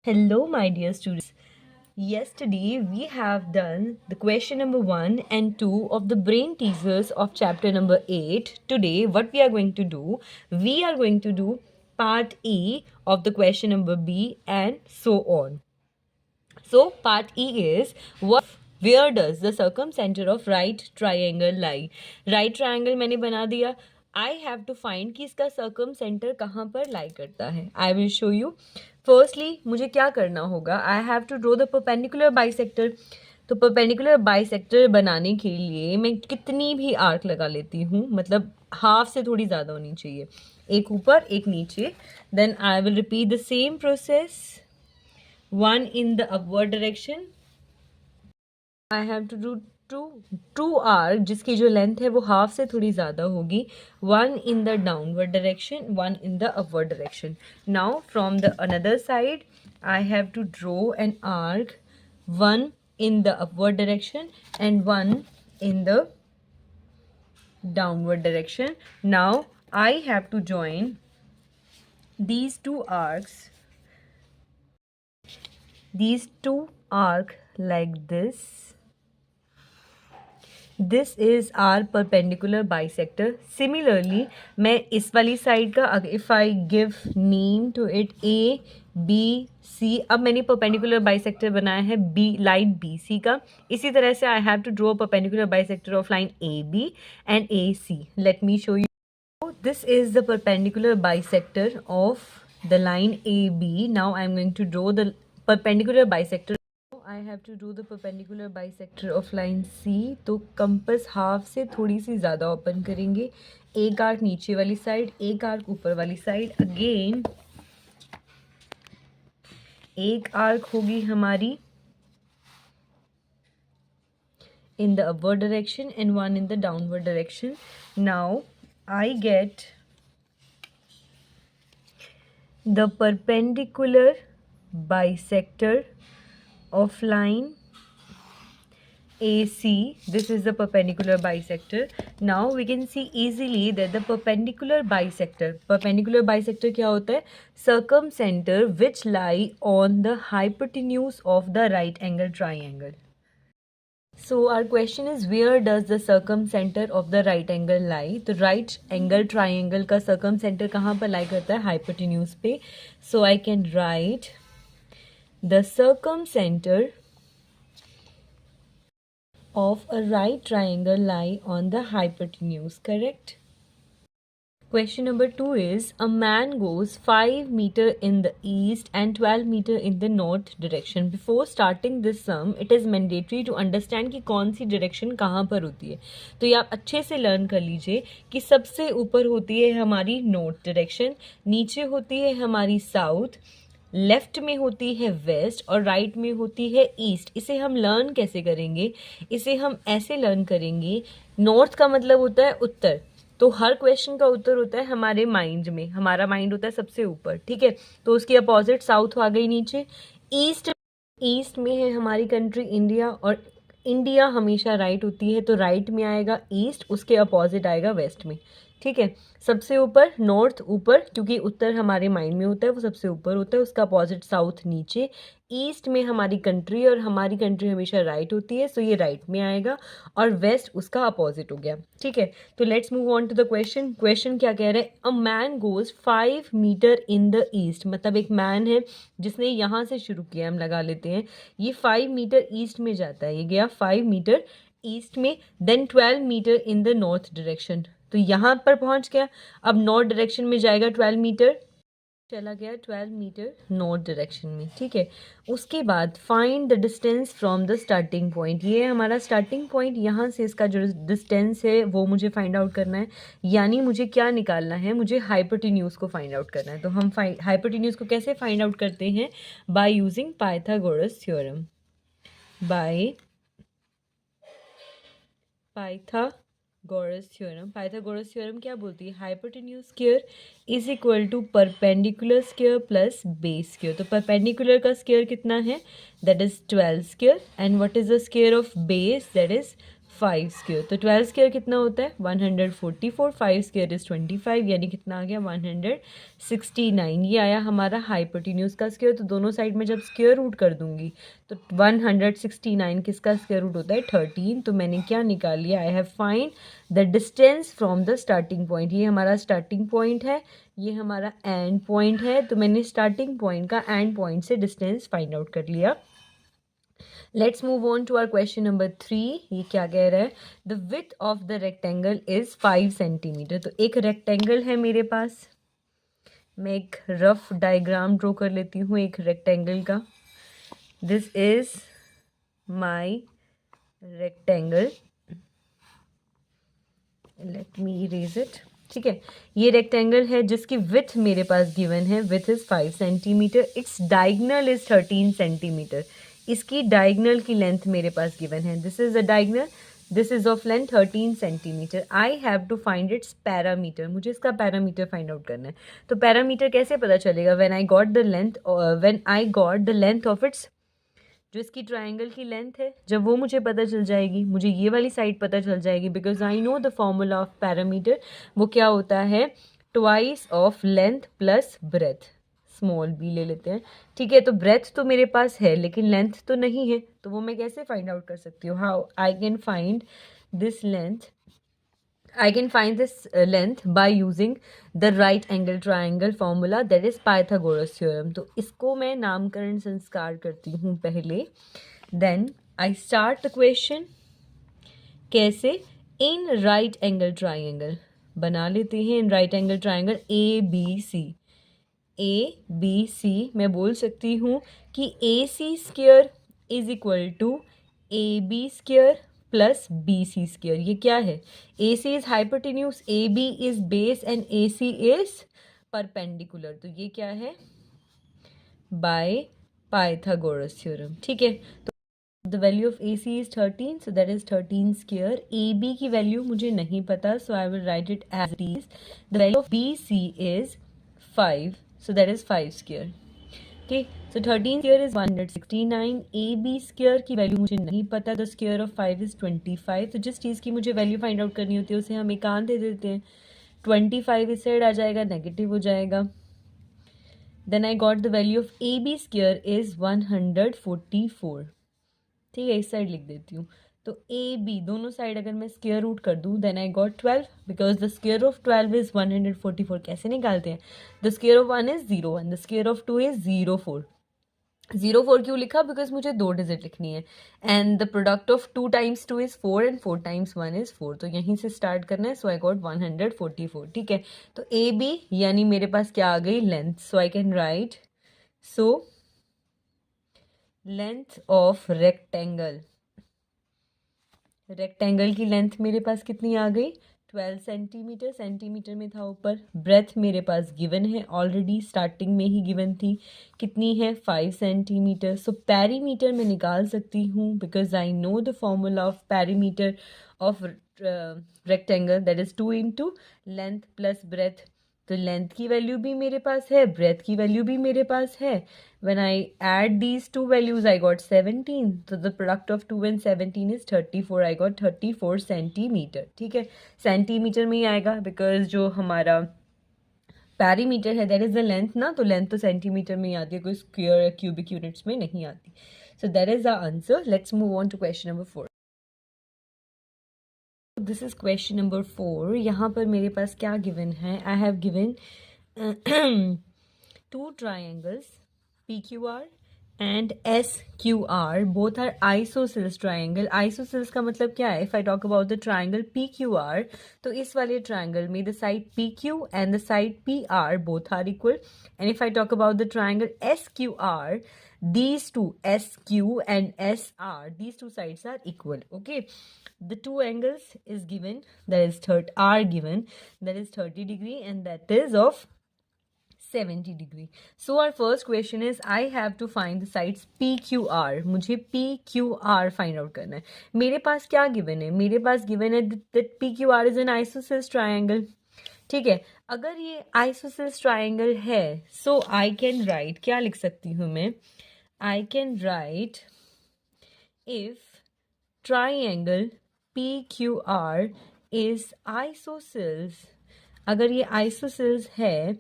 Hello, my dear students. Yesterday, we have done the question number 1 and 2 of the brain teasers of chapter number 8. Today, what we are going to do, we are going to do part E of the question number B and so on. So, part E is where does the circumcenter of right triangle lie? Right triangle मैंने बना दिया. I have to find कि इसका circumcenter कहाँ पर lie करता है. I will show you. Firstly, मुझे क्या करना होगा? I have to draw the perpendicular bisector. तो परपेंडिकुलर बाइसेक्टर बनाने के लिए मैं कितनी भी आर्क लगा लेती हूँ, मतलब हाफ से थोड़ी ज़्यादा होनी चाहिए, एक ऊपर एक नीचे. Then I will repeat the same process. One in the upward direction. I have to do two arc जिसकी जो लेंथ है वो हाफ से थोड़ी ज़्यादा होगी. One in the downward direction, one in the upward direction. Now from the another side, I have to draw an arc, one in the upward direction and one in the downward direction. Now I have to join these two arcs like this. This is our perpendicular bisector. Similarly, मैं इस वाली side का if I give name to it A, B, C, अब मैंने perpendicular bisector बनाया है B line BC का. इसी तरह से I have to draw a perpendicular bisector of line AB and AC. Let me show you. This is the perpendicular bisector of the line AB. Now I am going to draw the perpendicular bisector. I have to do the perpendicular bisector of line C. तो compass half से थोड़ी सी ज़्यादा open करेंगे. एक arc नीचे वाली side, एक arc ऊपर वाली साइड. अगेन एक आर्क होगी हमारी in the upward direction and one in the downward direction. Now I get the perpendicular bisector of line AC. This is the perpendicular bisector. Now we can see easily that the perpendicular bisector क्या होता है? Circumcenter which lie on the hypotenuse of the right angle triangle. So our question is, where does the circumcenter of the right angle lie? तो right angle triangle का circumcenter कहाँ पर lie करता है? Hypotenuse पे. So I can write the circumcenter of a right triangle lie on the hypotenuse, correct? Question number 2 is, a man goes 5 meter in the east and 12 meter in the north direction. Before starting this sum, it is mandatory to understand कि कौन सी direction कहाँ पर होती है. तो ये आप अच्छे से learn कर लीजिए कि सबसे ऊपर होती है हमारी north direction, नीचे होती है हमारी south, लेफ्ट में होती है वेस्ट और राइट में होती है ईस्ट. इसे हम लर्न कैसे करेंगे? इसे हम ऐसे लर्न करेंगे. नॉर्थ का मतलब होता है उत्तर, तो हर क्वेश्चन का उत्तर होता है हमारे माइंड में. हमारा माइंड होता है सबसे ऊपर, ठीक है. तो उसकी अपोजिट साउथ आ गई नीचे. ईस्ट में है हमारी कंट्री इंडिया, और इंडिया हमेशा राइट होती है, तो राइट में आएगा ईस्ट, उसके अपोजिट आएगा वेस्ट में, ठीक है. सबसे ऊपर नॉर्थ ऊपर, क्योंकि उत्तर हमारे माइंड में होता है, वो सबसे ऊपर होता है, उसका अपोजिट साउथ नीचे. ईस्ट में हमारी कंट्री, और हमारी कंट्री हमेशा राइट होती है, सो ये राइट में आएगा, और वेस्ट उसका अपोजिट हो गया, ठीक है. तो let's move on to the question. Question क्या कह रहे हैं? A man goes 5 metre in the east, मतलब एक मैन है जिसने यहाँ से शुरू किया, हम लगा लेते हैं ये 5 मीटर ईस्ट में जाता है, ये गया 5 मीटर ईस्ट में. Then 12 metre in the north direction, तो यहाँ पर पहुँच गया. अब नॉर्थ डायरेक्शन में जाएगा 12 मीटर, चला गया 12 मीटर नॉर्थ डायरेक्शन में, ठीक है. उसके बाद find the distance from the starting point. ये हमारा स्टार्टिंग पॉइंट, यहाँ से इसका जो डिस्टेंस है वो मुझे फाइंड आउट करना है. यानी मुझे क्या निकालना है? मुझे हाइपोटेन्यूज को फाइंड आउट करना है. तो हम हाइपोटेन्यूज को कैसे फाइंड आउट करते हैं? By using Pythagoras theorem. By Pythagoras theorem क्या बोलती है? Hypotenuse square is equal to perpendicular square plus base square. तो परपेंडिकुलर का स्क्वायर कितना है? That is 12 square. And what is the square of base? That is 5 square, तो 12 square कितना होता है 144, 5 स्क्वायर इज 25, यानी कितना आ गया 169। ये आया हमारा हाइपोटेन्यूज का स्क्वायर। तो दोनों साइड में जब स्क्वायर रूट कर दूंगी तो 169 किसका स्क्वायर रूट होता है 13। तो मैंने क्या निकाल लिया, I have find the distance from the starting point. ये हमारा स्टार्टिंग पॉइंट है, ये हमारा एंड पॉइंट है। तो मैंने स्टार्टिंग पॉइंट का एंड पॉइंट से डिस्टेंस फाइंड आउट कर लिया। Let's move on to our question number 3। ये क्या कह रहा है, the width of the rectangle is 5 centimetre. तो एक रेक्टेंगल है मेरे पास, मैं एक रफ डायग्राम ड्रॉ कर लेती हूँ एक रेक्टेंगल का। This is my rectangle, let me erase it. ठीक है, ये रेक्टेंगल है जिसकी विड्थ मेरे पास गिवन है, width is 5 centimetre, it's diagonal is 13 centimetre. इसकी डायगनल की लेंथ मेरे पास गिवन है, this is a diagonal, this is of length 13 centimetre. I have to find its parameter, मुझे इसका पैरामीटर फाइंड आउट करना है। तो पैरामीटर कैसे पता चलेगा, when I got the length of its, जो इसकी ट्राइंगल की लेंथ है, जब वो मुझे पता चल जाएगी, मुझे ये वाली साइड पता चल जाएगी, because I know the formula of parameter. वो क्या होता है, twice of length plus breadth, small B ले लेते हैं। ठीक है, तो ब्रेथ तो मेरे पास है लेकिन लेंथ तो नहीं है, तो वो मैं कैसे फाइंड आउट कर सकती हूँ, how I can find this length, I can find this length by using the right angle triangle formula, that is Pythagoras theorem। तो इसको मैं नामकरण संस्कार करती हूँ पहले, then I start the question। कैसे, in right angle triangle बना लेते हैं, in right angle triangle ABC मैं बोल सकती हूँ कि AC square is equal to AB square plus BC square. ये क्या है, AC is hypotenuse, AB is base and AC is perpendicular. तो ये क्या है, बाय पाइथागोरस थ्योरम। ठीक है, तो the value of AC is 13, so that is 13 square. AB की वैल्यू मुझे नहीं पता, so I will write it as it is. The value of BC is 5, so that is 5 square। okay, so 13 square is 169। AB square की value मुझे नहीं पता, the square of 5 is 25। तो जिस चीज़ की मुझे वैल्यू फाइंड आउट करनी होती है उसे हम एक कान दे देते हैं, 25 इस साइड आ जाएगा, नेगेटिव हो जाएगा। Then I got the value of AB square is 144। ठीक है, इस साइड लिख देती हूँ। तो AB दोनों साइड अगर मैं स्क्वायर रूट कर दूँ, then I got 12, because the square of 12 is 144। कैसे निकालते हैं, the square of 1 is 0 1, the square of 2 is 04। 04 क्यों लिखा, बिकॉज मुझे 2 डिजिट लिखनी है, and the product of 2 times 2 is 4 and 4 times 1 is 4। तो यहीं से स्टार्ट करना है, सो आई गॉट 144। ठीक है, तो AB यानी मेरे पास क्या आ गई, length. So I can right, so length of rectangle, rectangle की लेंथ मेरे पास कितनी आ गई 12 सेंटीमीटर, सेंटीमीटर में था ऊपर। ब्रेथ मेरे पास गिवन है, ऑलरेडी स्टार्टिंग में ही गिवन थी, कितनी है 5 सेंटीमीटर। सो पेरीमीटर में निकाल सकती हूँ, because I know the formula of perimeter of rectangle, that is 2 into length plus breath. तो लेंथ की वैल्यू भी मेरे पास है, ब्रेथ की वैल्यू भी मेरे पास है। When I add these two values, I got 17. So the product of 2 and 17 is 34. I got 34 centimetre. ठीक है, सेंटीमीटर में ही आएगा, बिकॉज जो हमारा पैरीमीटर है दैट इज द लेंथ ना, तो लेंथ तो सेंटीमीटर में ही आती है, कोई स्क्वायर या क्यूबिक यूनिट्स में नहीं आती। So that is the answer. Let's move on to question number 4। This is question number 4। यहाँ पर मेरे पास क्या गिवन है, I have given 2 triangles PQR and SQR, both are isosceles triangle। Isosceles का मतलब क्या है, if I talk about the triangle PQR, तो इस वाले triangle में the side PQ and the side PR both are equal, and if I talk about the triangle SQR, these two SQ and SR, these two sides are equal। okay, the two angles is given, that is are given, that is 30 degree and that is of 70 degree। So our first question is I have to find the sides PQR। मुझे PQR find out करना है। मेरे पास क्या given है, मेरे पास given है that PQR is an isosceles triangle। ठीक है, अगर ये isosceles triangle है, so I can write, क्या लिख सकती हूँ मैं, I can write if triangle PQR is isosceles, अगर ये isosceles है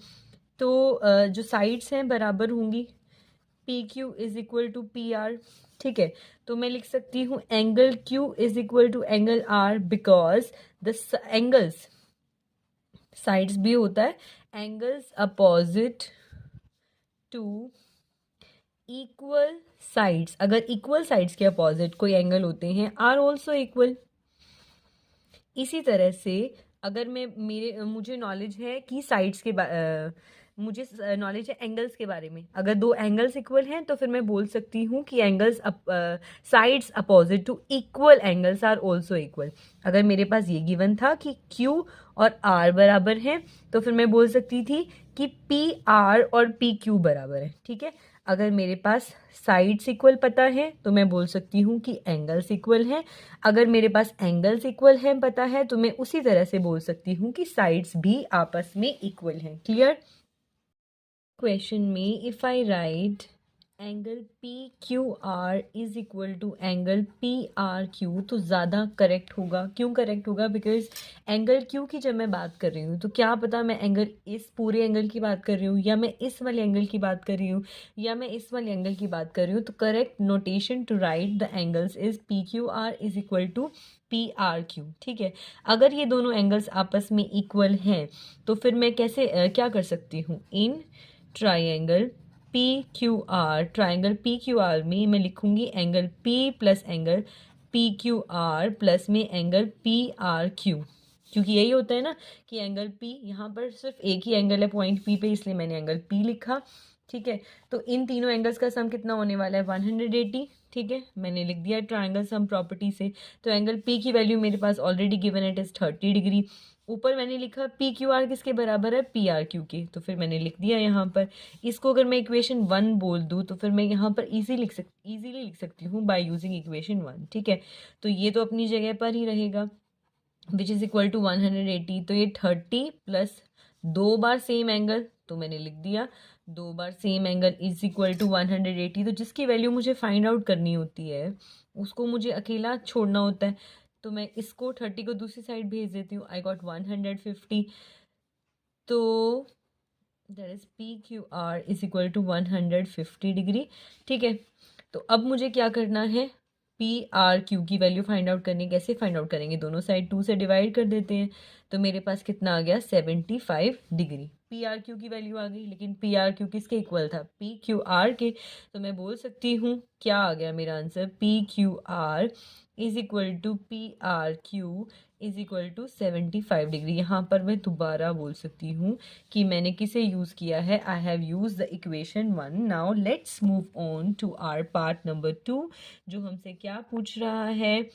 तो जो साइड्स हैं बराबर होंगी, PQ is equal to PR, ठीक है। तो मैं लिख सकती हूँ angle Q is equal to angle R because the angles, sides भी होता है, angles opposite to equal sides, अगर इक्वल साइड्स के अपोजिट कोई एंगल होते हैं आर ऑल्सो इक्वल। इसी तरह से अगर मुझे नॉलेज है कि साइड्स के मुझे नॉलेज है एंगल्स के बारे में, अगर दो एंगल्स इक्वल हैं तो फिर मैं बोल सकती हूँ कि angles sides opposite to equal angles are also equal. अगर मेरे पास ये गिवन था कि Q और R बराबर हैं तो फिर मैं बोल सकती थी कि PR और PQ बराबर है, ठीक है। अगर मेरे पास साइड्स इक्वल पता है तो मैं बोल सकती हूँ कि एंगल्स इक्वल हैं। अगर मेरे पास एंगल्स इक्वल हैं पता है तो मैं उसी तरह से बोल सकती हूँ कि साइड्स भी आपस में इक्वल हैं। क्लियर? क्वेश्चन में if I write angle PQR is equal to angle PRQ तो ज़्यादा करेक्ट होगा। क्यों करेक्ट होगा? बिकॉज एंगल Q की जब मैं बात कर रही हूँ तो क्या पता मैं एंगल इस पूरे एंगल की बात कर रही हूँ या मैं इस वाले एंगल की बात कर रही हूँ या मैं इस वाले एंगल की बात कर रही हूँ। तो correct notation to write the angles is PQR is equal to PRQ, ठीक है। अगर ये दोनों एंगल्स आपस में इक्वल हैं तो फिर मैं कैसे क्या कर सकती हूँ? इन ट्राइंगल PQR में मैं लिखूंगी angle P plus angle PQR plus में एंगल PRQ, क्योंकि यही होता है ना कि एंगल P, यहाँ पर सिर्फ एक ही एंगल है पॉइंट P पे, इसलिए मैंने एंगल P लिखा, ठीक है। तो इन तीनों एंगल्स का सम कितना होने वाला है? 180, ठीक है। मैंने लिख दिया ट्राइंगल सम प्रॉपर्टी से। तो एंगल P की वैल्यू मेरे पास ऑलरेडी गिवन है, इट इज 30 डिग्री। ऊपर मैंने लिखा PQR किसके बराबर है? PRQ के, तो फिर मैंने लिख दिया यहाँ पर। इसको अगर मैं इक्वेशन 1 बोल दूँ तो फिर मैं यहाँ पर इजीली लिख सकती हूँ बाय यूजिंग इक्वेशन 1, ठीक है। तो ये तो अपनी जगह पर ही रहेगा विच इज़ इक्वल टू 180। तो ये 30 प्लस 2 बार सेम एंगल, तो मैंने लिख दिया 2 बार same angle is equal to 180। तो जिसकी वैल्यू मुझे फाइंड आउट करनी होती है उसको मुझे अकेला छोड़ना होता है, तो मैं इसको 30 को दूसरी साइड भेज देती हूँ। I got 150। तो that is PQR is equal to 150 degree, ठीक है। तो अब मुझे क्या करना है? PRQ की वैल्यू फाइंड आउट करनी। कैसे फाइंड आउट करेंगे? दोनों साइड 2 से डिवाइड कर देते हैं, तो मेरे पास कितना आ गया? 75 डिग्री। PRQ की वैल्यू आ गई, लेकिन PRQ किसके इक्वल था? PQR के। तो मैं बोल सकती हूँ क्या आ गया मेरा answer? PQR is equal to PRQ is equal to 75 degree. यहाँ पर मैं दोबारा बोल सकती हूँ कि मैंने किसे यूज़ किया है? I have use the equation 1। Now let's move on to our part number 2, जो हमसे क्या पूछ रहा है?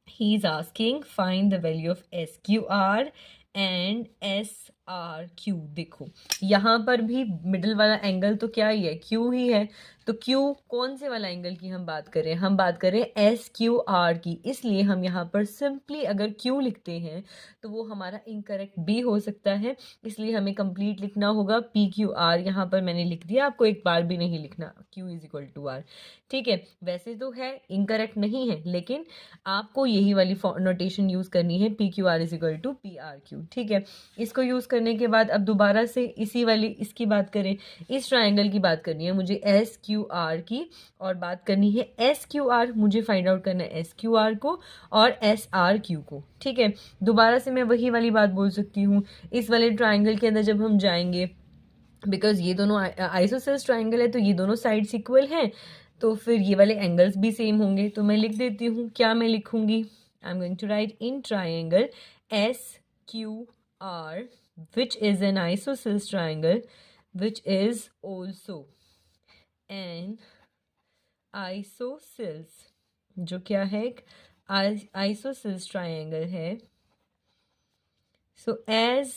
He is asking find the value of SQR and SRQ। देखो यहाँ पर भी मिडिल वाला एंगल तो क्या ही है? Q ही है। तो Q कौन से वाला एंगल की हम बात करें? हम बात करें SQR की, इसलिए हम यहाँ पर सिंपली अगर Q लिखते हैं तो वो हमारा इनकरेक्ट भी हो सकता है, इसलिए हमें कंप्लीट लिखना होगा PQR। यहाँ पर मैंने लिख दिया, आपको एक बार भी नहीं लिखना Q is equal to R, ठीक है। वैसे तो है, इनकरेक्ट नहीं है, लेकिन आपको यही वाली नोटेशन यूज़ करनी है, PQR is equal to PRQ, ठीक है। इसको यूज़ करने के बाद अब दोबारा से इसी वाली इसकी बात करें, इस ट्रायंगल की बात करनी है मुझे SQR की, और बात करनी है SQR, मुझे फाइंड आउट करना है SQR को और SRQ को, ठीक है। दोबारा से मैं वही वाली बात बोल सकती हूँ, इस वाले ट्रायंगल के अंदर जब हम जाएंगे, बिकॉज ये दोनों आइसोसेल्स ट्रायंगल है तो ये दोनों साइड्स इक्वल हैं, तो फिर ये वाले एंगल्स भी सेम होंगे। तो मैं लिख देती हूँ, क्या मैं लिखूंगी? I am going to write in triangle SQR which is an isosceles triangle which is also an isosceles, जो क्या है? एक आइसोसेल्स ट्रायंगल है। So as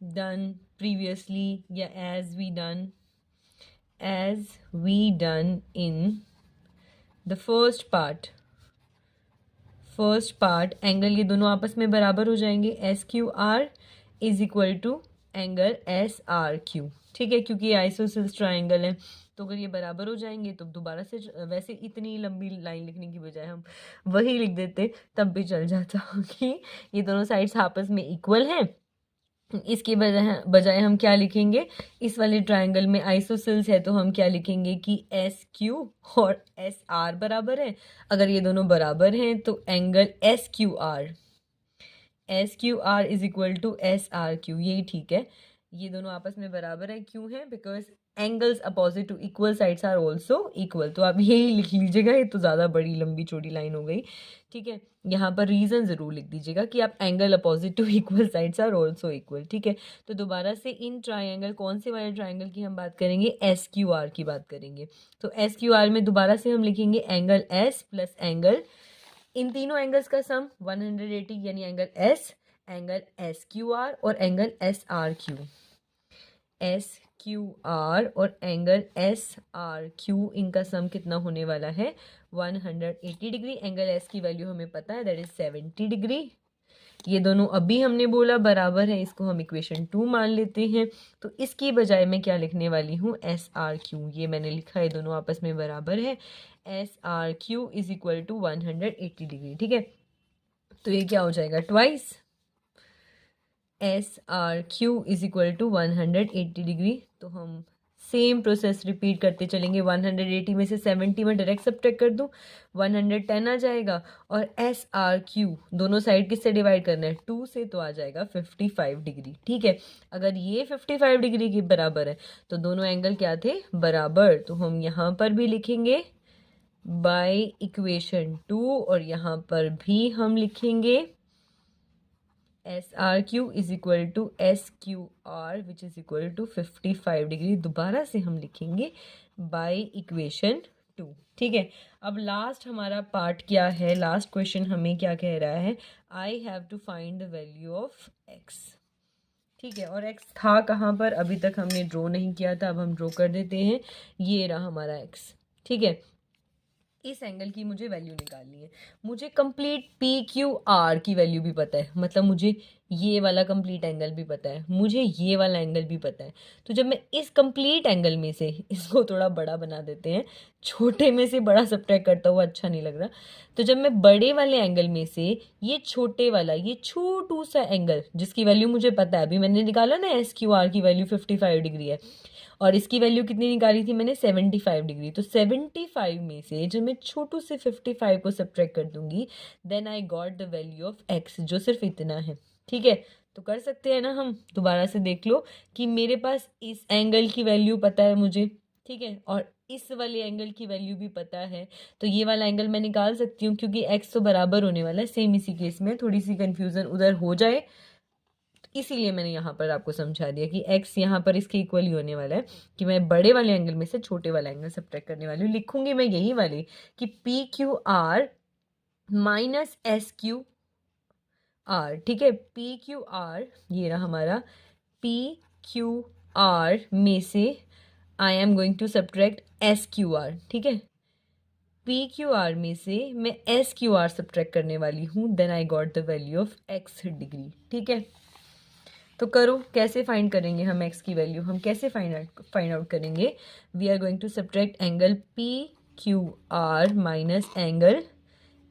done previously, yeah, as we done in the first part, angle ये दोनों आपस में बराबर हो जाएंगे। SQR is equal to angle SRQ, ठीक है, क्योंकि ये आइसोसेल्स ट्राइंगल है। तो अगर ये बराबर हो जाएंगे तो दोबारा से वैसे इतनी लंबी लाइन लिखने की बजाय हम वही लिख देते, तब भी चल जाता कि ये दोनों साइड्स आपस में इक्वल हैं। इसके बजाय बजाय हम क्या लिखेंगे, इस वाले ट्राइंगल में आइसोसेल्स है तो हम क्या लिखेंगे कि एस क्यू और एस आर बराबर है। अगर ये दोनों बराबर हैं तो angle S Q R is equal to S R Q, यही ठीक है। ये दोनों आपस में बराबर है, क्यों है, because angles opposite to equal sides are also equal. तो आप यही लिख लीजिएगा, ये तो ज़्यादा बड़ी लंबी चौड़ी लाइन हो गई, ठीक है। यहाँ पर रीज़न ज़रूर लिख दीजिएगा कि आप angle opposite to equal sides are also equal, ठीक है। तो दोबारा से इन ट्राइंगल, कौन से वाले ट्राइंगल की हम बात करेंगे, एस क्यू आर की बात करेंगे। तो एस क्यू आर में दोबारा से हम लिखेंगे एंगल एस प्लस एंगल, इन तीनों एंगल्स का सम 180, यानी एंगल एस क्यू आर और angle S R Q. S Q are और एंगल एस आर क्यू, इनका सम कितना होने वाला है, 180 डिग्री। एंगल एस की वैल्यू हमें पता है, दैट इज 70 डिग्री। ये दोनों अभी हमने बोला बराबर है, इसको हम इक्वेशन 2 मान लेते हैं। तो इसकी बजाय मैं क्या लिखने वाली हूँ, एस आर क्यू, ये मैंने लिखा है, दोनों आपस में बराबर है। S R Q is equal to 180 degree, ठीक है। तो ये क्या हो जाएगा, twice S R Q is equal to 180 degree. तो हम सेम प्रोसेस रिपीट करते चलेंगे। 180 में से 70 में डायरेक्ट सब्ट्रैक्ट कर दूँ, 110 आ जाएगा। और एस आर क्यू दोनों साइड किससे डिवाइड करना है, 2 से, तो आ जाएगा 55 डिग्री, ठीक है। अगर ये 55 डिग्री के बराबर है तो दोनों एंगल क्या थे, बराबर। तो हम यहाँ पर भी लिखेंगे बाय इक्वेशन 2 और यहाँ पर भी हम लिखेंगे S R Q is equal to S Q R which is equal to 55 degree. दोबारा से हम लिखेंगे बाय इक्वेशन 2, ठीक है। अब लास्ट हमारा पार्ट क्या है, लास्ट क्वेश्चन हमें क्या कह रहा है, I have to find the value of x, ठीक है। और एक्स था कहाँ पर, अभी तक हमने ड्रॉ नहीं किया था, अब हम ड्रॉ कर देते हैं। ये रहा हमारा एक्स, ठीक है। इस एंगल की मुझे वैल्यू निकालनी है। मुझे कंप्लीट पी क्यू आर की वैल्यू भी पता है, मतलब मुझे ये वाला कंप्लीट एंगल भी पता है, मुझे ये वाला एंगल भी पता है। तो जब मैं इस कंप्लीट एंगल में से, इसको थोड़ा बड़ा बना देते हैं, छोटे में से बड़ा सब्ट्रैक्ट करता हुआ अच्छा नहीं लग रहा, तो जब मैं बड़े वाले एंगल में से ये छोटे वाला, ये छोटू सा एंगल जिसकी वैल्यू मुझे पता है, अभी मैंने निकाला ना एस क्यू आर की वैल्यू 55 डिग्री है, और इसकी वैल्यू कितनी निकाली थी मैंने, 75 डिग्री। तो 75 में से जब मैं छोटू से 55 को सब्ट्रैक्ट कर दूंगी, then I got the value of x, जो सिर्फ इतना है, ठीक है। तो कर सकते हैं ना हम, दोबारा से देख लो कि मेरे पास इस एंगल की वैल्यू पता है मुझे, ठीक है, और इस वाले एंगल की वैल्यू भी पता है। तो ये वाला एंगल मैं निकाल सकती हूँ, क्योंकि एक्स तो बराबर होने वाला है। सेम इसी केस में थोड़ी सी कन्फ्यूज़न उधर हो जाए, इसीलिए मैंने यहाँ पर आपको समझा दिया कि x यहाँ पर इसके इक्वल ही होने वाला है, कि मैं बड़े वाले एंगल में से छोटे वाला एंगल सब्ट्रैक्ट करने वाली हूँ। लिखूंगी मैं यही वाली कि P Q R minus S Q R, ठीक है। पी क्यू आर, ये रहा हमारा पी क्यू आर में से I am going to subtract S Q R, ठीक है। पी क्यू आर में से मैं एस क्यू आर सब्ट्रैक्ट करने वाली हूँ, then I got the value of x degree, ठीक है। तो करो, कैसे फाइंड करेंगे हम एक्स की वैल्यू, हम कैसे फाइंड आउट करेंगे, we are going to subtract angle P Q R minus angle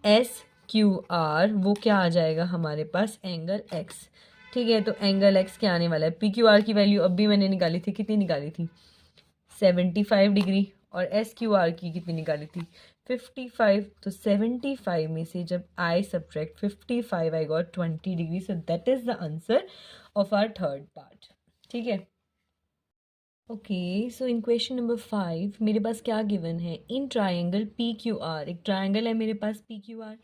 S Q R, वो क्या आ जाएगा हमारे पास, एंगल एक्स, ठीक है। तो एंगल एक्स क्या आने वाला है, पी क्यू आर की वैल्यू अभी मैंने निकाली थी, कितनी निकाली थी, 75 डिग्री, और एस क्यू आर की कितनी निकाली थी, 55। तो 75 में से जब I subtract 55, I got 20 degree. So that is the answer of our third part, ठीक है। Okay, so in question number 5 मेरे पास क्या गिवन है, in triangle P Q R, एक ट्राइंगल है मेरे पास P Q R,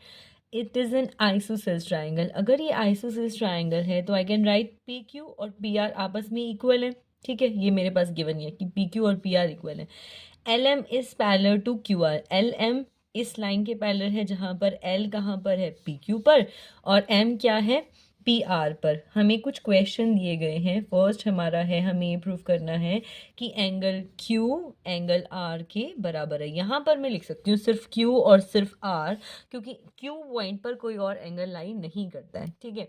it is an isosceles triangle. अगर ये आइसोसेल्स ट्राइंगल है तो I can write P Q और पी आर आपस में इक्वल है, ठीक है। ये मेरे पास गिवन है कि पी क्यू और पी आर इक्वल है। L M is parallel to Q R, L M इस लाइन के पैरेलल है, जहाँ पर एल कहाँ पर है, पी क्यू पर, और एम क्या है, पी आर पर। हमें कुछ क्वेश्चन दिए गए हैं। फर्स्ट हमारा है, हमें ये प्रूव करना है कि एंगल क्यू एंगल आर के बराबर है। यहाँ पर मैं लिख सकती हूँ सिर्फ क्यू और सिर्फ आर, क्योंकि क्यू पॉइंट पर कोई और एंगल लाइन नहीं करता है, ठीक है।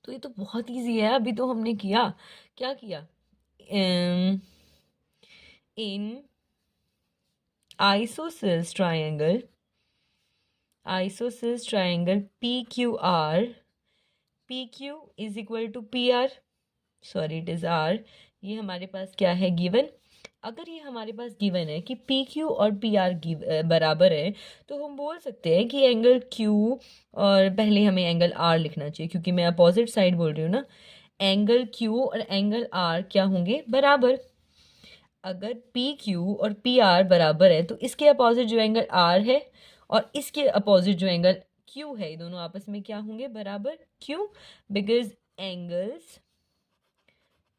तो ये तो बहुत ईजी है, अभी तो हमने किया, क्या किया, in isosceles triangle PQR, PQ is equal to PR, sorry it is R, ये हमारे पास क्या है गिवन। अगर ये हमारे पास गिवन है कि PQ और PR बराबर है तो हम बोल सकते हैं कि एंगल Q, और पहले हमें एंगल R लिखना चाहिए क्योंकि मैं अपोजिट साइड बोल रही हूँ ना, एंगल Q और एंगल R क्या होंगे, बराबर। अगर PQ और PR बराबर है तो इसके अपोजिट जो एंगल R है और इसके अपोजिट जो एंगल Q है, ये दोनों आपस में क्या होंगे, बराबर। क्यों? Because angles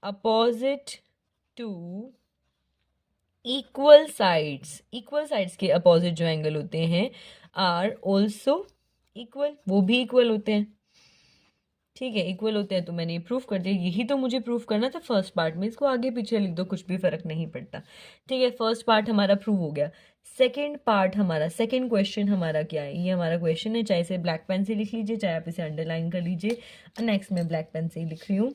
opposite to equal sides के अपोजिट जो एंगल होते हैं आर ऑल्सो इक्वल, वो भी इक्वल होते हैं। ठीक है, इक्वल होते हैं, तो मैंने ये प्रूफ कर दिया। यही तो मुझे प्रूफ करना था फर्स्ट पार्ट में, इसको आगे पीछे लिख दो, कुछ भी फर्क नहीं पड़ता। ठीक है, फर्स्ट पार्ट हमारा प्रूव हो गया। सेकेंड पार्ट हमारा, सेकेंड क्वेश्चन हमारा क्या है, ये हमारा क्वेश्चन है, चाहे इसे ब्लैक पेन से लिख लीजिए, चाहे आप इसे अंडरलाइन कर लीजिए। नेक्स्ट मैं ब्लैक पेन से ही लिख रही हूँ।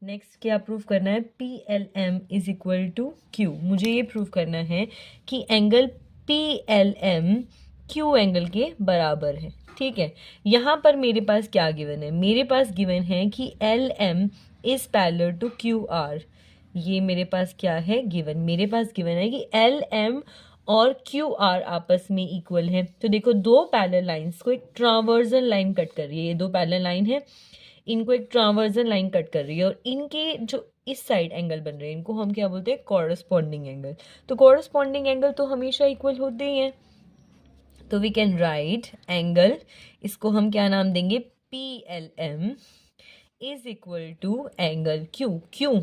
नेक्स्ट क्या प्रूव करना है, PLM is equal to Q। मुझे ये प्रूव करना है कि एंगल PLM Q एंगल के बराबर है। ठीक है, यहाँ पर मेरे पास क्या गिवन है, मेरे पास गिवन है कि LM is parallel to QR। ये मेरे पास क्या है, गिवन, मेरे पास गिवन है कि LM और QR आपस में इक्वल है। तो देखो, दो पैरेलल लाइंस को एक ट्रांवर्सल लाइन कट कर रही है, ये दो पैरेलल लाइन है, इनको एक ट्रांवर्सल लाइन कट कर रही है, और इनके जो इस साइड एंगल बन रहे हैं इनको हम क्या बोलते हैं, कॉरस्पॉन्डिंग एंगल। तो कॉरस्पॉन्डिंग एंगल तो हमेशा इक्वल होते ही हैं, तो वी कैन राइट एंगल, इसको हम क्या नाम देंगे, PLM is equal to angle Q। क्यों?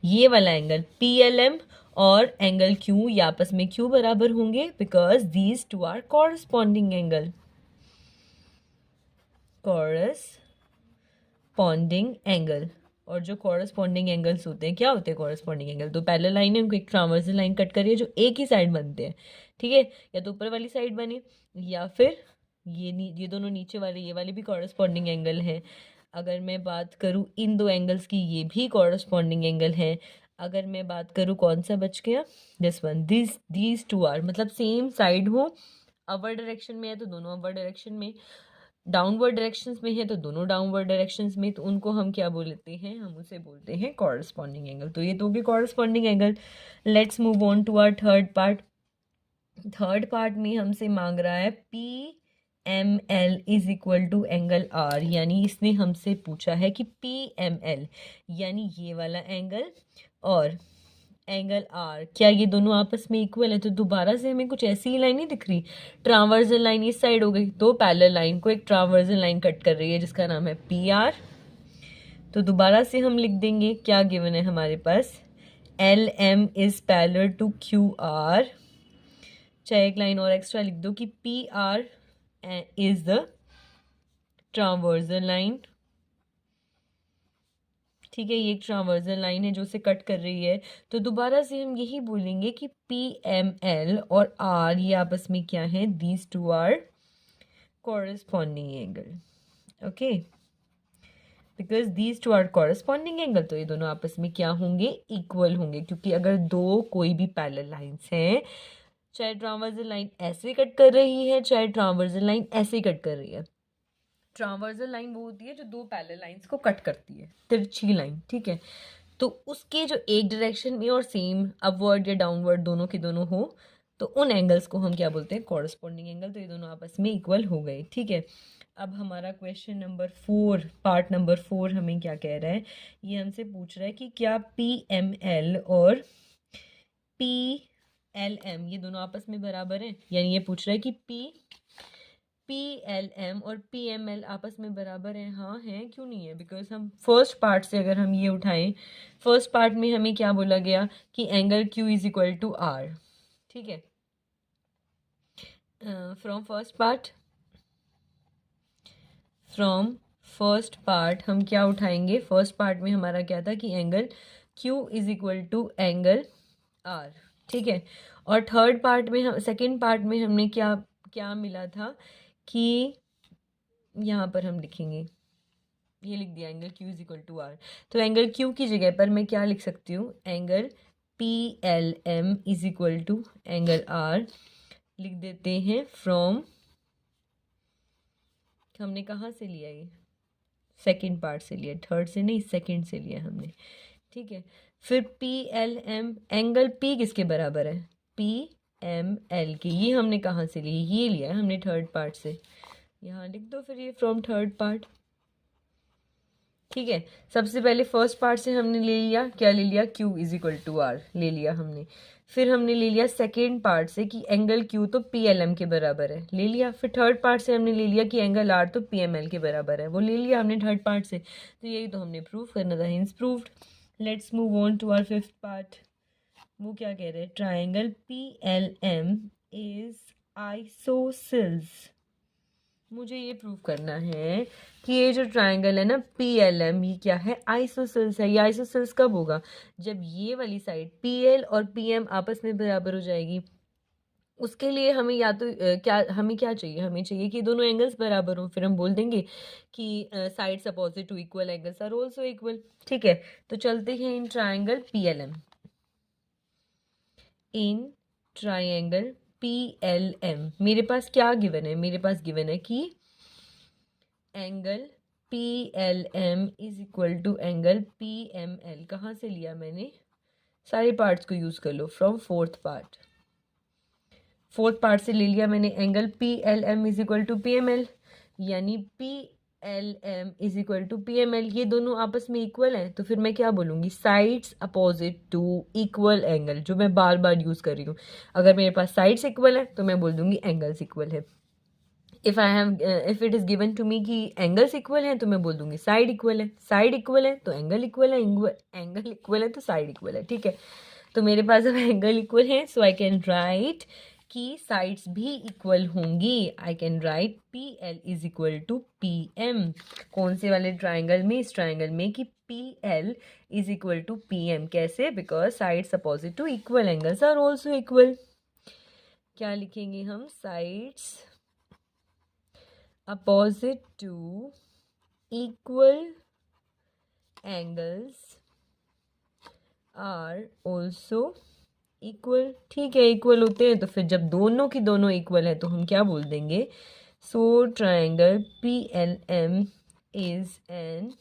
ये वाला एंगल PLM और एंगल Q ये आपस में क्यों बराबर होंगे, because these two are corresponding angle, corresponding angle. और जो कॉरस्पॉन्डिंग एंगल्स होते हैं, क्या होते हैं कॉरस्पॉन्डिंग एंगल, तो पैरेलल लाइन है, उनको एक ट्रांवर्सल लाइन कट करिए जो एक ही साइड बनते हैं। ठीक है, या तो ऊपर वाली साइड बने, या फिर ये दोनों नीचे वाले, ये वाले भी कॉरस्पॉन्डिंग एंगल है। अगर मैं बात करूँ इन दो एंगल्स की, ये भी कॉरस्पॉन्डिंग एंगल है। अगर मैं बात करूँ कौन सा बच गया, this one, these two are, मतलब सेम साइड हो, अवर डायरेक्शन में है तो दोनों अवर डायरेक्शन में, डाउनवर्ड डायरेक्शंस में है तो दोनों डाउनवर्ड डायरेक्शंस में, तो उनको हम क्या बोलते हैं, हम उसे बोलते हैं कॉरस्पॉन्डिंग एंगल। तो ये तो होगी corresponding angle. Let's move on to our third part. Third part में हमसे मांग रहा है PML is equal to angle R, यानी इसने हमसे पूछा है कि PML यानी ये वाला एंगल और एंगल R, क्या ये दोनों आपस में इक्वल है। तो दोबारा से हमें कुछ ऐसी ही लाइन नहीं दिख रही, ट्रांवर्सल लाइन इस साइड हो गई, तो पैरेलल लाइन को एक ट्रांवर्सल लाइन कट कर रही है जिसका नाम है PR। तो दोबारा से हम लिख देंगे, क्या गिवन है हमारे पास, LM is parallel to QR, चाहे एक लाइन और एक्स्ट्रा लिख दो कि PR इज द ट्रांवर्सल लाइन। ठीक है, ये एक ट्रांवर्सल लाइन है जो उसे कट कर रही है। तो दोबारा से हम यही बोलेंगे कि PML और R ये आपस में क्या है, these two are corresponding angle. Okay, because these two are corresponding angle, तो ये दोनों आपस में क्या होंगे, इक्वल होंगे। क्योंकि अगर दो कोई भी पैरेलल लाइंस हैं, चाहे ट्रांवर्सल लाइन ऐसे कट कर रही है, चाहे ट्रांवर्सल लाइन ऐसे कट कर रही है, ट्रांवर्सल लाइन वो होती है जो दो पैरेलल लाइंस को कट करती है, तिरछी लाइन। ठीक है, तो उसके जो एक डायरेक्शन में और सेम अपवर्ड या डाउनवर्ड दोनों के दोनों हो, तो उन एंगल्स को हम क्या बोलते हैं, कॉरस्पॉन्डिंग एंगल। तो ये दोनों आपस में इक्वल हो गए। ठीक है, अब हमारा क्वेश्चन नंबर 4, पार्ट नंबर 4 हमें क्या कह रहा है, ये हमसे पूछ रहा है कि क्या PML और PLM ये दोनों आपस में बराबर हैं। यानी ये पूछ रहा है कि PLM और PML आपस में बराबर हैं। हाँ हैं, क्यों नहीं है, बिकॉज हम फर्स्ट पार्ट से अगर हम ये उठाएं, फर्स्ट पार्ट में हमें क्या बोला गया कि angle Q is equal to R। ठीक है, फ्रॉम फर्स्ट पार्ट हम क्या उठाएंगे, फर्स्ट पार्ट में हमारा क्या था कि angle Q is equal to angle R। ठीक है, और थर्ड पार्ट में हम, सेकेंड पार्ट में हमने क्या क्या मिला था कि यहाँ पर हम लिखेंगे ये लिख दिया angle Q is equal to R. तो एंगल Q की जगह पर मैं क्या लिख सकती हूँ, angle PLM is equal to angle R लिख देते हैं फ्रॉम, हमने कहाँ से लिया ये, सेकंड पार्ट से लिया, थर्ड से नहीं सेकंड से लिया हमने, ठीक है। फिर PLM, एंगल P किसके बराबर है, PML के, ये हमने कहाँ से लिए, ये लिया है हमने थर्ड पार्ट से, यहाँ लिख दो फिर ये फ्रॉम थर्ड पार्ट, ठीक है। सबसे पहले फर्स्ट पार्ट से हमने ले लिया, क्या ले लिया, Q is equal to R ले लिया हमने। फिर हमने ले लिया सेकेंड पार्ट से कि एंगल Q तो PLM के बराबर है, ले लिया। फिर थर्ड पार्ट से हमने ले लिया कि एंगल R तो PML के बराबर है, वो ले लिया हमने थर्ड पार्ट से। तो यही तो हमने प्रूव करना था, hence proved. Let's move on to our fifth part. वो क्या कह रहे हैं, ट्राइंगल PLM इज आइसोसेल्स। मुझे ये प्रूव करना है कि ये जो ट्राइंगल है ना PLM, ये क्या है, आइसोसेल्स है। ये आइसोसेल्स कब होगा, जब ये वाली साइड PL और PM आपस में बराबर हो जाएगी। उसके लिए हमें या तो हमें क्या चाहिए, हमें चाहिए कि दोनों एंगल्स बराबर हों, फिर हम बोल देंगे कि sides opposite to equal angles are also equal, ठीक है। तो चलते हैं in triangle PLM, in triangle PLM मेरे पास क्या गिवन है, मेरे पास गिवन है कि angle PLM is equal to angle PML। कहाँ से लिया मैंने, सारे पार्ट्स को यूज़ कर लो, from fourth part, fourth part से ले लिया मैंने angle PLM is equal to PML, यानी PLM is equal to PML, ये दोनों आपस में इक्वल हैं। तो फिर मैं क्या बोलूँगी, sides opposite to equal angle, जो मैं बार बार यूज़ कर रही हूँ। अगर मेरे पास साइड्स इक्वल है तो मैं बोल दूँगी एंगल्स इक्वल है। If it is given to me कि एंगल्स इक्वल हैं तो मैं बोल दूंगी साइड इक्वल है, साइड इक्वल है तो एंगल इक्वल है, एंगल इक्वल है तो साइड इक्वल है, ठीक है। तो मेरे पास अब एंगल इक्वल है, सो आई कैन राइट कि साइड्स भी इक्वल होंगी। I can write PL is equal to PM। कौन से वाले ट्राइंगल में, इस ट्राइंगल में कि PL is equal to PM। कैसे, because sides opposite to equal angles are also equal. क्या लिखेंगे हम, sides opposite to equal angles are also equal, ठीक है। इक्वल होते हैं तो फिर जब दोनों की दोनों इक्वल है तो हम क्या बोल देंगे, so triangle PLM is an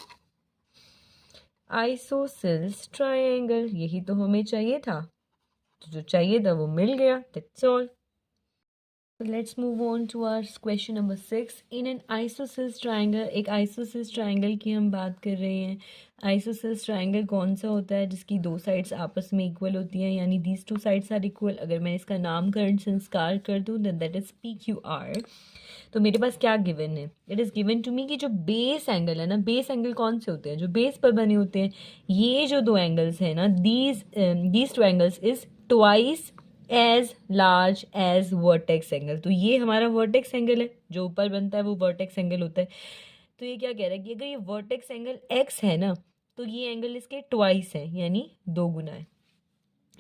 isosceles triangle. यही तो हमें चाहिए था, तो जो चाहिए था वो मिल गया, that's all. So let's move on to our question number 6. In an isosceles triangle, एक isosceles triangle की हम बात कर रहे हैं। isosceles triangle कौन सा होता है, जिसकी दो साइड्स आपस में इक्वल होती हैं, यानी these two sides are equal। अगर मैं इसका नामकरण संस्कार कर दूँ then that is PQR। तो मेरे पास क्या गिवन है, it is given to me कि जो बेस एंगल है ना, बेस एंगल कौन से होते हैं, जो बेस पर बने होते हैं, ये जो दो एंगल्स हैं ना, these two angles is twice as large as vertex angle. तो ये हमारा वर्टेक्स एंगल है, जो ऊपर बनता है वो वर्टेक्स एंगल होता है। तो ये क्या कह रहा है कि अगर ये वर्टेक्स एंगल x है ना, तो ये एंगल इसके ट्वाइस है, यानी दो गुना है।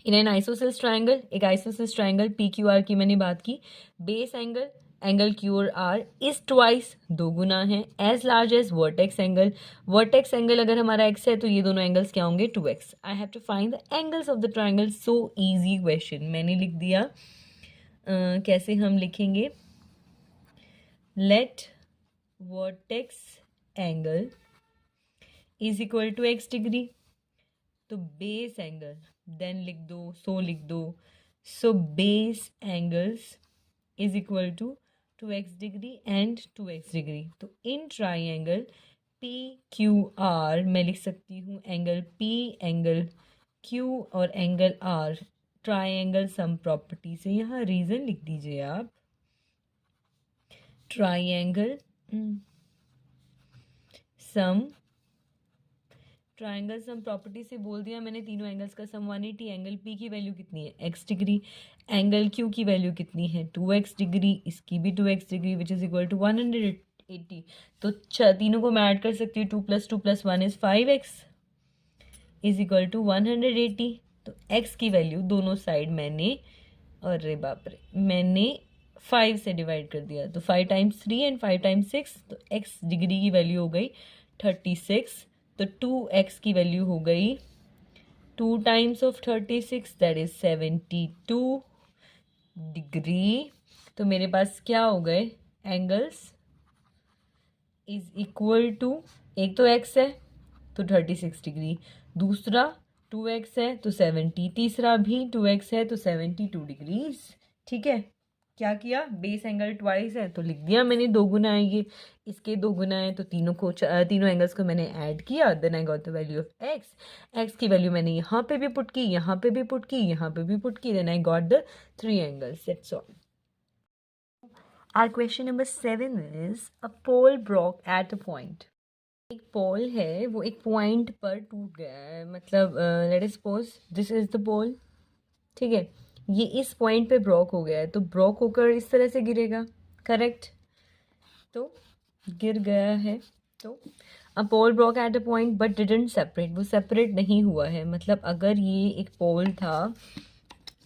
इन एन आइसोसेल्स ट्राइंगल, एक आइसोसेल्स ट्राइंगल PQR की मैंने बात की, बेस एंगल एंगल Q और R इज ट्वाइस, दो गुना है, as large as vertex angle. Vertex angle अगर हमारा x है तो ये दोनों एंगल्स क्या होंगे, 2x। I have to find the angles of the triangle. So easy question, मैंने लिख दिया। कैसे हम लिखेंगे, let vertex angle is equal to x degree, तो बेस एंगल देन लिख दो, सो लिख दो, so base angles is equal to 2x degree and 2x degree. तो इन ट्राइंगल PQR मैं लिख सकती हूँ एंगल P, एंगल Q और angle R triangle sum property से। यहाँ रीजन लिख दीजिए आप, triangle sum, triangle sum property से बोल दिया मैंने, तीनों एंगल्स का सम 180। एंगल P की वैल्यू कितनी है, x डिग्री। एंगल Q की वैल्यू कितनी है, 2x डिग्री, इसकी भी 2x degree which is equal to 180। तो तीनों को मैं ऐड कर सकती हूँ, 2 + 2 + 1 is 5x is equal to 180। तो x की वैल्यू दोनों साइड मैंने, अरे बाप रे, मैंने 5 से डिवाइड कर दिया, तो 5 × 3 एंड 5 × 6, तो x डिग्री की वैल्यू हो गई 36, तो 2x की वैल्यू हो गई 2 times of 36, that is 72 degree. तो मेरे पास क्या हो गए एंगल्स इज इक्वल टू, एक तो x है तो 36 डिग्री, दूसरा 2x है तो 70, तीसरा भी 2x है तो 72 डिग्रीज। ठीक है, क्या किया, बेस एंगल ट्वाइस है तो लिख दिया मैंने, दो गुना है ये, इसके दो गुना है, तो तीनों एंगल्स को मैंने ऐड किया, then I got the value of x की वैल्यू मैंने यहाँ पे भी पुट की, यहाँ पे भी पुट की, यहाँ पे भी पुट की, then I got the 3 angles, that's all. Our question number 7 is a pole broke at a point. एक पोल है वो एक पॉइंट पर टूट गया है, मतलब let us suppose this is the pole. ठीक है, ये इस पॉइंट पे ब्रोक हो गया है, तो ब्रोक होकर इस तरह से गिरेगा, करेक्ट। तो गिर गया है, तो a pole broke at a point but didn't separate, वो सेपरेट नहीं हुआ है। मतलब अगर ये एक पोल था,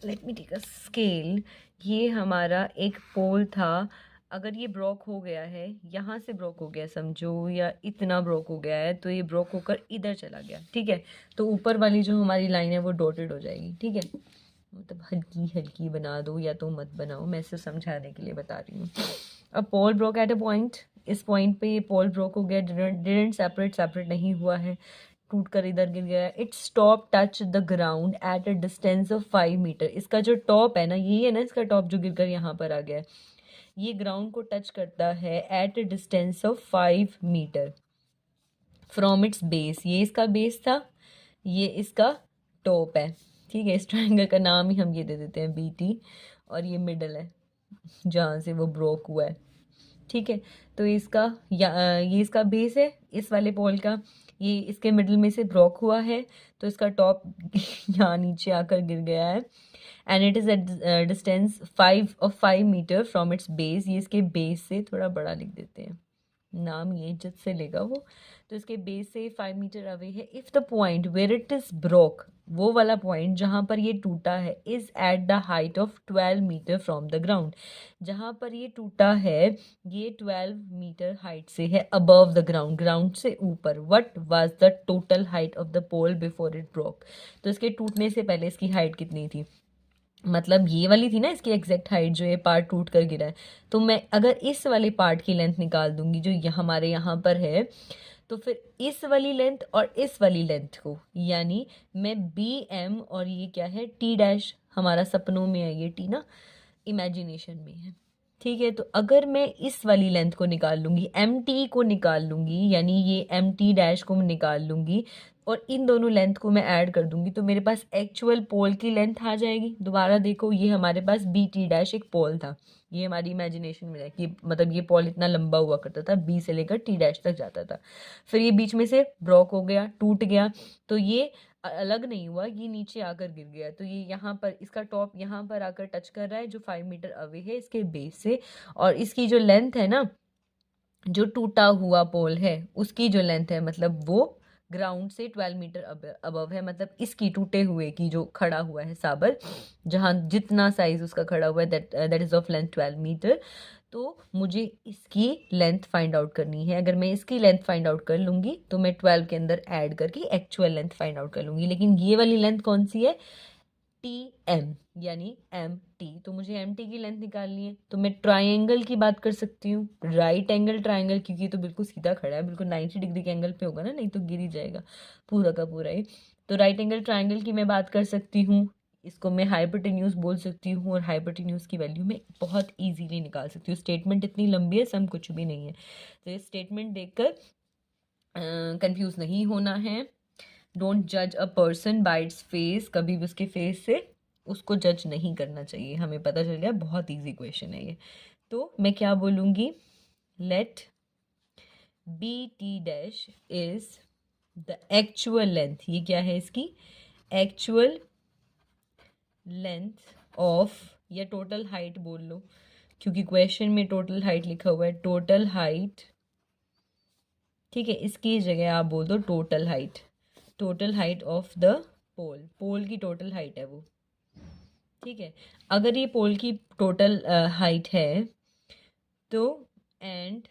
let me take a scale, ये हमारा एक पोल था, अगर ये ब्रोक हो गया है, यहाँ से ब्रोक हो गया समझो, या इतना ब्रोक हो गया है, तो ये ब्रोक होकर इधर चला गया। ठीक है, तो ऊपर वाली जो हमारी लाइन है वो डॉटेड हो जाएगी। ठीक है, मतलब हल्की हल्की बना दो या तो मत बनाओ, मैं इसे समझाने के लिए बता रही हूँ। अब पोल ब्रोक एट अ पॉइंट, इस पॉइंट पे ये पोल ब्रोक हो गया, डिडंट सेपरेट नहीं हुआ है, टूट कर इधर गिर गया। It stop touch the ground at a distance of 5 metre, इसका जो टॉप है ना, यही है ना इसका टॉप जो गिर कर यहाँ पर आ गया है, ये ग्राउंड को टच करता है at a distance of 5 metre from its base, ये इसका बेस था, ये इसका टॉप है। ठीक है, इस ट्रायंगल का नाम ही हम ये दे देते हैं BT, और ये मिडल है जहाँ से वो ब्रोक हुआ है। ठीक है, तो इसका ये इसका बेस है इस वाले पोल का, ये इसके मिडल में से ब्रोक हुआ है, तो इसका टॉप यहाँ नीचे आकर गिर गया है, and it is at distance 5 metre from its base, ये इसके बेस से थोड़ा बड़ा लिख देते हैं, नाम ये इज्जत से लेगा वो, तो इसके बेस से 5 मीटर अवे है। If the point where it is broke, वो वाला पॉइंट जहाँ पर ये टूटा है, is at the height of 12 metre from the ground, जहाँ पर ये टूटा है ये 12 मीटर हाइट से है, अबव द ग्राउंड, ग्राउंड से ऊपर। What was the total height of the pole before it broke, तो इसके टूटने से पहले इसकी हाइट कितनी थी, मतलब ये वाली थी ना इसकी एग्जैक्ट हाइट, जो ये पार्ट टूट कर गिरा है, तो मैं अगर इस वाले पार्ट की लेंथ निकाल दूंगी जो हमारे यहाँ पर है, तो फिर इस वाली लेंथ और इस वाली लेंथ को, यानी मैं BM, और ये क्या है T डैश, हमारा सपनों में है ये T ना, इमेजिनेशन में है। ठीक है, तो अगर मैं इस वाली लेंथ को निकाल लूँगी, MT को निकाल लूँगी, यानी ये MT डैश को मैं निकाल लूँगी, और इन दोनों लेंथ को मैं ऐड कर दूंगी, तो मेरे पास एक्चुअल पोल की लेंथ आ जाएगी। दोबारा देखो, ये हमारे पास BT डैश एक पोल था, ये हमारी इमेजिनेशन में है कि मतलब ये पोल इतना लंबा हुआ करता था, B से लेकर T डैश तक जाता था, फिर ये बीच में से ब्रोक हो गया, टूट गया, तो ये अलग नहीं हुआ, ये नीचे आकर गिर गया, तो ये यहाँ पर इसका टॉप यहाँ पर आकर टच कर रहा है, जो 5 मीटर अवे है इसके बेस से, और इसकी जो लेंथ है ना, जो टूटा हुआ पोल है उसकी जो लेंथ है, मतलब वो ग्राउंड से 12 मीटर अबव है, मतलब इसकी टूटे हुए की जो खड़ा हुआ है साबर, जहाँ जितना साइज उसका खड़ा हुआ है, that is of length 12 metre. तो मुझे इसकी लेंथ फाइंड आउट करनी है, अगर मैं इसकी लेंथ फाइंड आउट कर लूँगी तो मैं 12 के अंदर ऐड करके एक्चुअल लेंथ फाइंड आउट कर लूँगी, लेकिन ये वाली लेंथ कौन सी है, TM, यानी MT, तो मुझे MT की लेंथ निकालनी है, तो मैं ट्राइंगल की बात कर सकती हूँ, राइट एंगल ट्राइंगल, क्योंकि ये तो बिल्कुल सीधा खड़ा है, बिल्कुल 90 डिग्री के एंगल पे होगा ना, नहीं तो गिर ही जाएगा पूरा का पूरा ही। तो राइट एंगल ट्राइंगल की मैं बात कर सकती हूँ, इसको मैं हाइपोटेन्यूज बोल सकती हूँ, और हाइपोटेन्यूज की वैल्यू मैं बहुत ईजीली निकाल सकती हूँ। स्टेटमेंट इतनी लंबी है, सम कुछ भी नहीं है, तो ये स्टेटमेंट देखकर कंफ्यूज नहीं होना है। डोंट जज a person by its face, कभी भी उसके फेस से उसको जज नहीं करना चाहिए, हमें पता चल गया, बहुत इजी क्वेश्चन है ये। तो मैं क्या बोलूँगी, let BT dash is the actual length, ये क्या है इसकी एक्चुअल लेंथ ऑफ, या टोटल हाइट बोल लो, क्योंकि क्वेश्चन में टोटल हाइट लिखा हुआ है, टोटल हाइट। ठीक है, इसकी जगह आप बोल दो total height, total height of the pole, pole की टोटल हाइट है वो। ठीक है, अगर ये पोल की टोटल हाइट है, तो and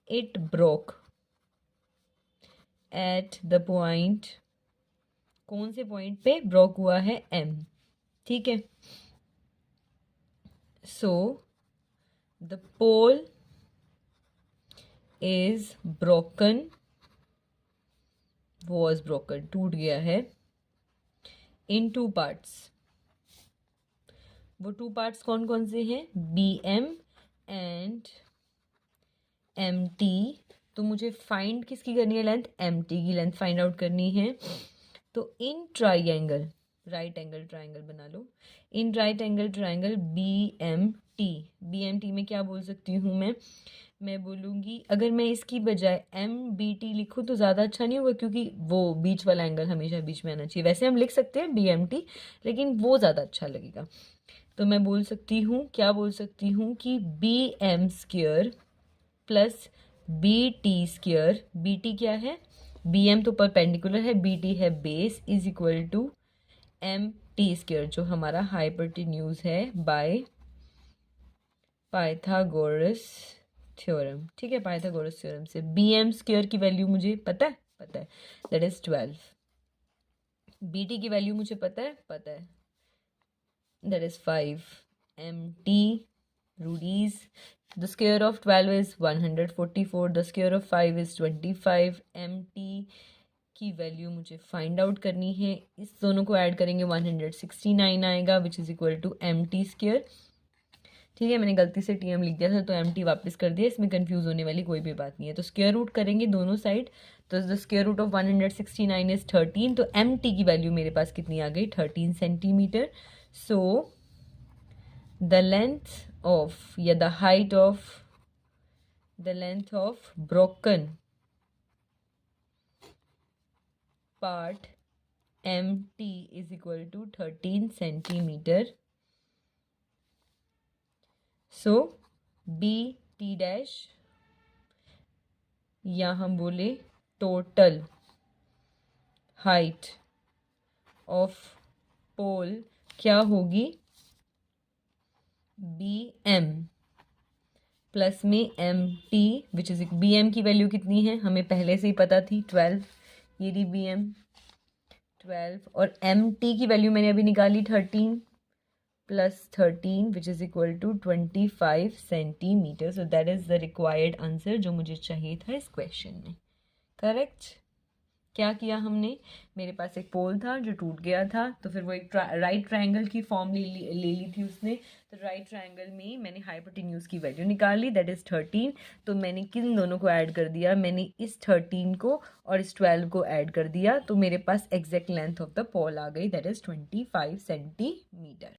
it broke at the point, कौन से पॉइंट पे ब्रोक हुआ है, M, ठीक है। So the pole is broken, was broken, टूट गया है, इन 2 पार्ट्स। वो 2 पार्ट्स कौन कौन से हैं, BM एंड MT। तो मुझे फाइंड किसकी करनी है, लेंथ, MT की लेंथ फाइंड आउट करनी है। तो in triangle, right angle triangle बना लो, in right angle triangle BMT में क्या बोल सकती हूँ मैं बोलूँगी, अगर मैं इसकी बजाय MBT लिखूँ तो ज़्यादा अच्छा नहीं होगा, क्योंकि वो बीच वाला एंगल हमेशा बीच में आना चाहिए। वैसे हम लिख सकते हैं BMT, लेकिन वो ज़्यादा अच्छा लगेगा। तो मैं बोल सकती हूँ, क्या बोल सकती हूँ कि BM square plus BT square, BT क्या है, BM तो परपेंडिकुलर है, BT है base, is equal to MT square, जो हमारा हाइपोटेन्यूज है बाय पाइथागोरस थ्योरम, ठीक है। पाइथागोरस थ्योरम से BM स्क्वायर की वैल्यू मुझे पता है, दैट इज 12। BT की वैल्यू मुझे पता है, that is 5 MT rupees. The square of 12 is 144, the square of 5 is 25। MT की वैल्यू मुझे फाइंड आउट करनी है, इस दोनों को ऐड करेंगे 169 आएगा, which is equal to MT square, ठीक है। मैंने गलती से TM लिख दिया था तो MT वापस कर दिया, इसमें कंफ्यूज होने वाली कोई भी बात नहीं है। तो स्क्वायर रूट करेंगे दोनों साइड, तो the square root of 169 is 13, तो MT की वैल्यू मेरे पास कितनी आ गई, 13 centimetre. So the length of, या the height of, the length of broken part MT is equal to 13 centimeter. So BT dash, या हम बोले total height of pole क्या होगी, BM प्लस में MT, विच इज, BM की value कितनी है हमें पहले से ही पता थी, 12, ये रही BM 12, और MT की वैल्यू मैंने अभी निकाली 13 plus 13 which is equal to 25 centimetre. So that is the required answer जो मुझे चाहिए था इस क्वेश्चन में। करेक्ट। क्या किया हमने, मेरे पास एक पोल था जो टूट गया था, तो फिर वो एक राइट ट्रायंगल की फॉर्म ले ली थी उसने। तो राइट ट्रायंगल में मैंने हाइपोटेन्यूज की वैल्यू निकाली, दैट इज़ 13। तो मैंने किन दोनों को ऐड कर दिया, मैंने इस 13 को और इस 12 को ऐड कर दिया, तो मेरे पास एग्जैक्ट लेंथ ऑफ द पोल आ गई, दैट इज़ 25 सेंटीमीटर।